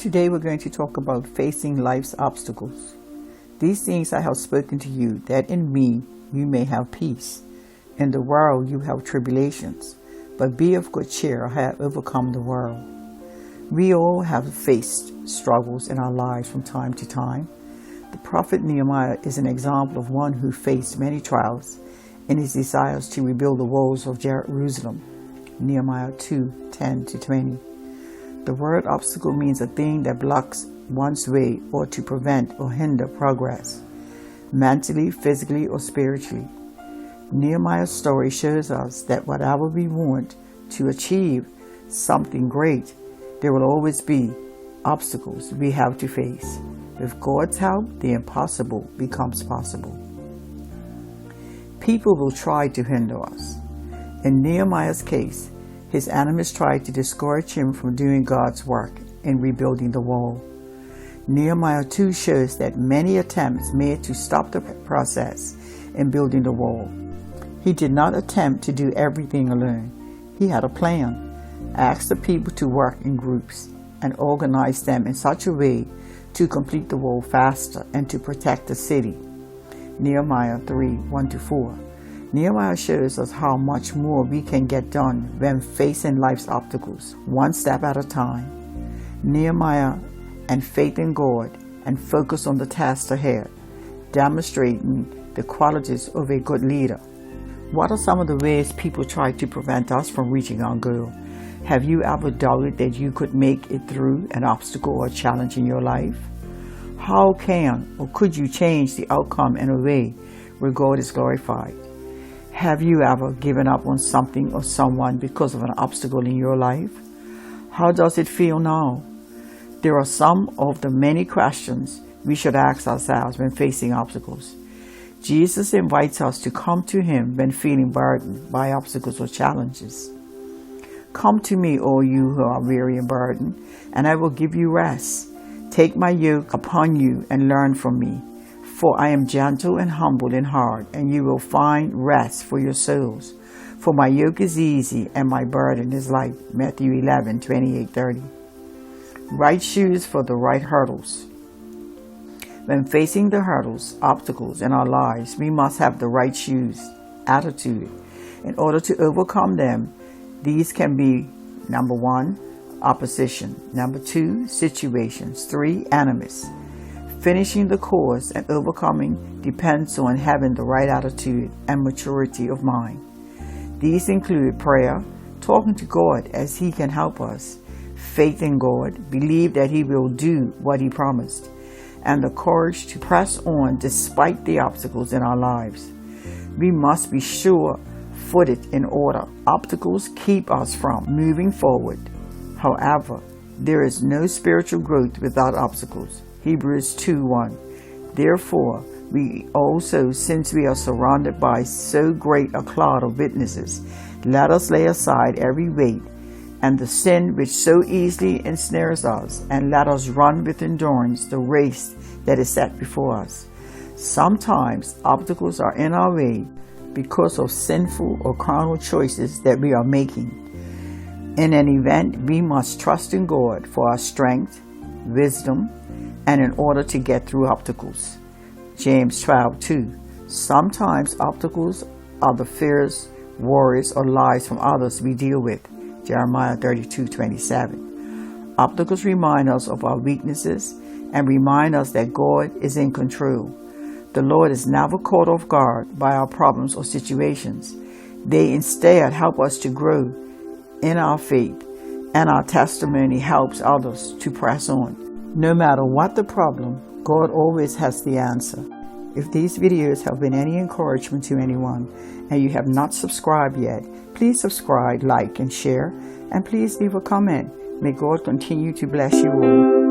Today we're going to talk about facing life's obstacles. These things I have spoken to you, that in me you may have peace. In the world you have tribulations, but be of good cheer, I have overcome the world. We all have faced struggles in our lives from time to time. The prophet Nehemiah is an example of one who faced many trials in his desires to rebuild the walls of Jerusalem. Nehemiah 2:10-20. The word obstacle means a thing that blocks one's way or to prevent or hinder progress, mentally, physically, or spiritually. Nehemiah's story shows us that whatever we want to achieve something great, there will always be obstacles we have to face. With God's help, the impossible becomes possible. People will try to hinder us. In Nehemiah's case, his enemies tried to discourage him from doing God's work in rebuilding the wall. Nehemiah 2 shows that many attempts made to stop the process in building the wall. He did not attempt to do everything alone. He had a plan, asked the people to work in groups, and organize them in such a way to complete the wall faster and to protect the city. Nehemiah 3:1-4. Nehemiah shows us how much more we can get done when facing life's obstacles, one step at a time. Nehemiah and faith in God and focus on the task ahead, demonstrating the qualities of a good leader. What are some of the ways people try to prevent us from reaching our goal? Have you ever doubted that you could make it through an obstacle or challenge in your life? How can or could you change the outcome in a way where God is glorified? Have you ever given up on something or someone because of an obstacle in your life? How does it feel now? There are some of the many questions we should ask ourselves when facing obstacles. Jesus invites us to come to Him when feeling burdened by obstacles or challenges. Come to me, all you who are weary and burdened, and I will give you rest. Take my yoke upon you and learn from me. For I am gentle and humble in heart, and you will find rest for your souls. For my yoke is easy and my burden is light. Matthew 11:28-30. Right shoes for the right hurdles. When facing the hurdles, obstacles in our lives, we must have the right shoes, attitude. In order to overcome them, these can be: number 1, opposition; number 2, situations; 3, enemies. Finishing the course and overcoming depends on having the right attitude and maturity of mind. These include prayer, talking to God as He can help us, faith in God, believe that He will do what He promised, and the courage to press on despite the obstacles in our lives. We must be sure-footed in order. Obstacles keep us from moving forward. However, there is no spiritual growth without obstacles. Hebrews 2:1. Therefore, we also, since we are surrounded by so great a cloud of witnesses, let us lay aside every weight and the sin which so easily ensnares us, and let us run with endurance the race that is set before us. Sometimes obstacles are in our way because of sinful or carnal choices that we are making. In an event, we must trust in God for our strength, wisdom, and in order to get through obstacles. James 12:2. Sometimes obstacles are the fears, worries, or lies from others we deal with. Jeremiah 32:27. Obstacles remind us of our weaknesses and remind us that God is in control. The Lord is never caught off guard by our problems or situations. They instead help us to grow in our faith, and our testimony helps others to press on. No matter what the problem, God always has the answer. If these videos have been any encouragement to anyone and you have not subscribed yet, please subscribe, like, and share, and please leave a comment. May God continue to bless you all.